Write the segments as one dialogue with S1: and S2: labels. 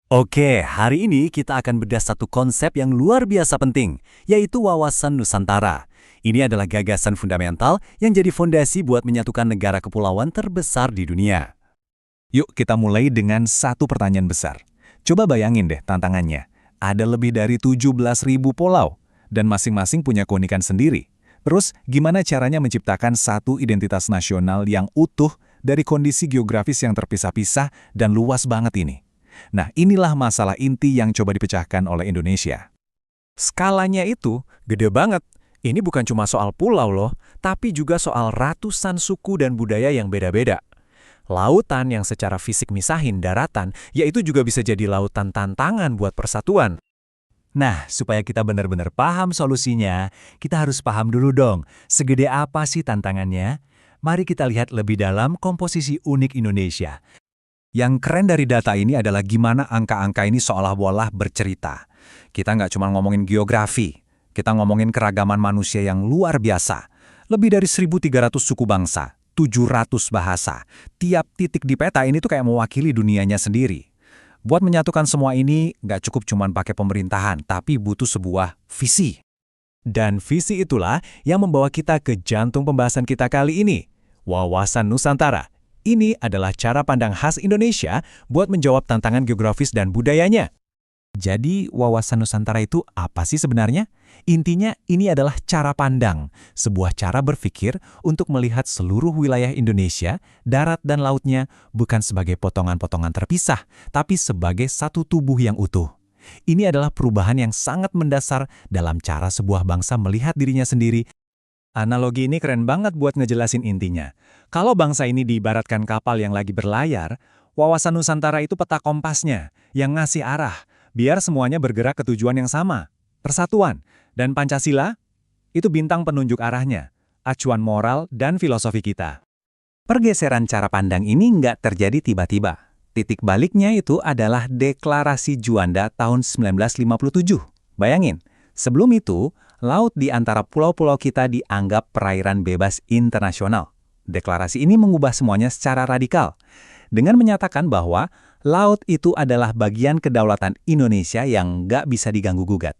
S1: Oke, hari ini kita akan bedah satu konsep yang luar biasa penting, yaitu wawasan Nusantara. Ini adalah gagasan fundamental yang jadi fondasi buat menyatukan negara kepulauan terbesar di dunia.
S2: Yuk kita mulai dengan satu pertanyaan besar. Coba bayangin deh tantangannya. Ada lebih dari 17.000 pulau, dan masing-masing punya keunikan sendiri. Terus, gimana caranya menciptakan satu identitas nasional yang utuh dari kondisi geografis yang terpisah-pisah dan luas banget ini? Nah, inilah masalah inti yang coba dipecahkan oleh Indonesia.
S3: Skalanya itu gede banget. Ini bukan cuma soal pulau loh, tapi juga soal ratusan suku dan budaya yang beda-beda. Lautan yang secara fisik misahin daratan, yaitu juga bisa jadi lautan tantangan buat persatuan.
S1: Nah, supaya kita benar-benar paham solusinya, kita harus paham dulu dong, segede apa sih tantangannya? Mari kita lihat lebih dalam komposisi unik Indonesia.
S2: Yang keren dari data ini adalah gimana angka-angka ini seolah-olah bercerita. Kita nggak cuma ngomongin geografi, kita ngomongin keragaman manusia yang luar biasa. Lebih dari 1.300 suku bangsa, 700 bahasa. Tiap titik di peta ini tuh kayak mewakili dunianya sendiri. Buat menyatukan semua ini, nggak cukup cuma pakai pemerintahan, tapi butuh sebuah visi.
S3: Dan visi itulah yang membawa kita ke jantung pembahasan kita kali ini, wawasan Nusantara. Ini adalah cara pandang khas Indonesia buat menjawab tantangan geografis dan budayanya.
S2: Jadi, wawasan Nusantara itu apa sih sebenarnya? Intinya, ini adalah cara pandang, sebuah cara berpikir untuk melihat seluruh wilayah Indonesia, darat dan lautnya, bukan sebagai potongan-potongan terpisah, tapi sebagai satu tubuh yang utuh. Ini adalah perubahan yang sangat mendasar dalam cara sebuah bangsa melihat dirinya sendiri.
S3: Analogi ini keren banget buat ngejelasin intinya. Kalau bangsa ini diibaratkan kapal yang lagi berlayar, wawasan Nusantara itu peta kompasnya, yang ngasih arah, biar semuanya bergerak ke tujuan yang sama, persatuan. Dan Pancasila, itu bintang penunjuk arahnya, acuan moral dan filosofi kita.
S2: Pergeseran cara pandang ini nggak terjadi tiba-tiba. Titik baliknya itu adalah Deklarasi Juanda tahun 1957. Bayangin, sebelum itu, laut di antara pulau-pulau kita dianggap perairan bebas internasional. Deklarasi ini mengubah semuanya secara radikal, dengan menyatakan bahwa laut itu adalah bagian kedaulatan Indonesia yang nggak bisa diganggu-gugat.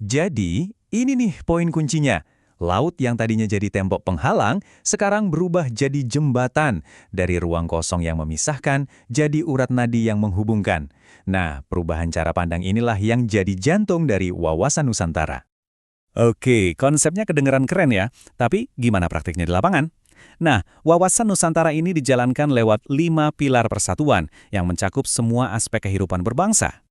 S2: Jadi, ini nih poin kuncinya. Laut yang tadinya jadi tembok penghalang, sekarang berubah jadi jembatan. Dari ruang kosong yang memisahkan, jadi urat nadi yang menghubungkan. Nah, perubahan cara pandang inilah yang jadi jantung dari wawasan Nusantara.
S3: Oke, konsepnya kedengeran keren ya, tapi gimana praktiknya di lapangan? Nah, wawasan Nusantara ini dijalankan lewat 5 pilar persatuan yang mencakup semua aspek kehidupan berbangsa.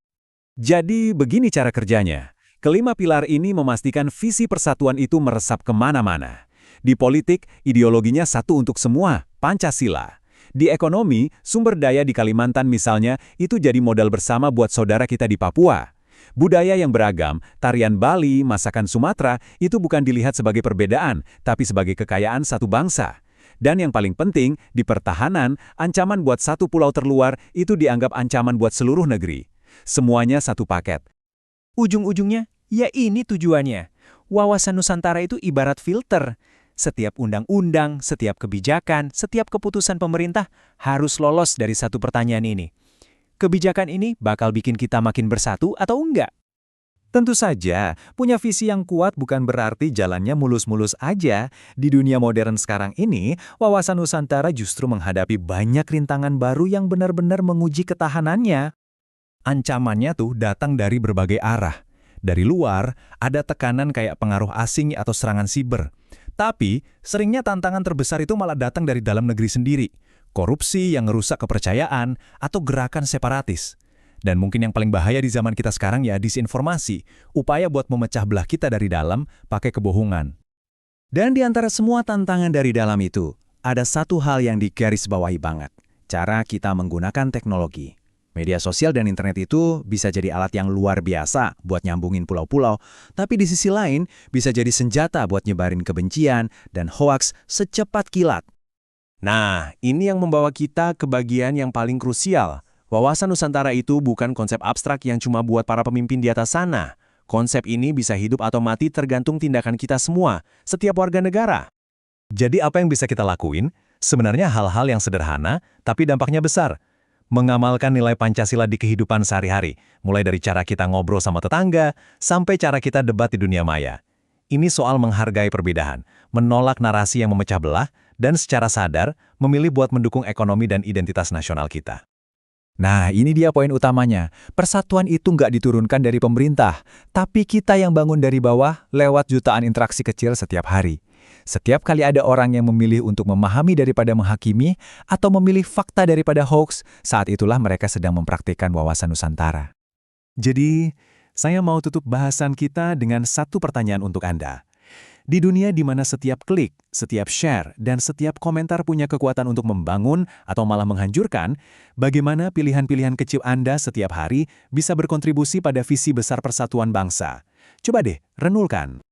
S3: Jadi, begini cara kerjanya. Kelima pilar ini memastikan visi persatuan itu meresap kemana-mana. Di politik, ideologinya satu untuk semua, Pancasila. Di ekonomi, sumber daya di Kalimantan misalnya, itu jadi modal bersama buat saudara kita di Papua. Budaya yang beragam, tarian Bali, masakan Sumatera, itu bukan dilihat sebagai perbedaan, tapi sebagai kekayaan satu bangsa. Dan yang paling penting, di pertahanan, ancaman buat satu pulau terluar itu dianggap ancaman buat seluruh negeri. Semuanya satu paket.
S4: Ujung-ujungnya, ya ini tujuannya. Wawasan Nusantara itu ibarat filter. Setiap undang-undang, setiap kebijakan, setiap keputusan pemerintah harus lolos dari satu pertanyaan ini. Kebijakan ini bakal bikin kita makin bersatu atau enggak?
S3: Tentu saja, punya visi yang kuat bukan berarti jalannya mulus-mulus aja. Di dunia modern sekarang ini, wawasan Nusantara justru menghadapi banyak rintangan baru yang benar-benar menguji ketahanannya.
S2: Ancamannya tuh datang dari berbagai arah. Dari luar, ada tekanan kayak pengaruh asing atau serangan siber. Tapi, seringnya tantangan terbesar itu malah datang dari dalam negeri sendiri. Korupsi yang ngerusak kepercayaan, atau gerakan separatis. Dan mungkin yang paling bahaya di zaman kita sekarang ya disinformasi, upaya buat memecah belah kita dari dalam pakai kebohongan.
S3: Dan di antara semua tantangan dari dalam itu, ada satu hal yang digarisbawahi banget, cara kita menggunakan teknologi. Media sosial dan internet itu bisa jadi alat yang luar biasa buat nyambungin pulau-pulau, tapi di sisi lain bisa jadi senjata buat nyebarin kebencian dan hoaks secepat kilat. Nah, ini yang membawa kita ke bagian yang paling krusial. Wawasan Nusantara itu bukan konsep abstrak yang cuma buat para pemimpin di atas sana. Konsep ini bisa hidup atau mati tergantung tindakan kita semua, setiap warga negara.
S2: Jadi apa yang bisa kita lakuin? Sebenarnya hal-hal yang sederhana, tapi dampaknya besar.
S1: mengamalkan nilai Pancasila di kehidupan sehari-hari, mulai dari cara kita ngobrol sama tetangga, sampai cara kita debat di dunia maya. Ini soal menghargai perbedaan, menolak narasi yang memecah belah, dan secara sadar memilih buat mendukung ekonomi dan identitas nasional kita.
S4: Nah, ini dia poin utamanya. Persatuan itu nggak diturunkan dari pemerintah, tapi kita yang bangun dari bawah lewat jutaan interaksi kecil setiap hari. Setiap kali ada orang yang memilih untuk memahami daripada menghakimi, atau memilih fakta daripada hoax, saat itulah mereka sedang mempraktikkan wawasan Nusantara.
S3: Jadi, saya mau tutup bahasan kita dengan satu pertanyaan untuk Anda. Di dunia di mana setiap klik, setiap share, dan setiap komentar punya kekuatan untuk membangun atau malah menghancurkan, bagaimana pilihan-pilihan kecil Anda setiap hari bisa berkontribusi pada visi besar persatuan bangsa? Coba deh, renungkan.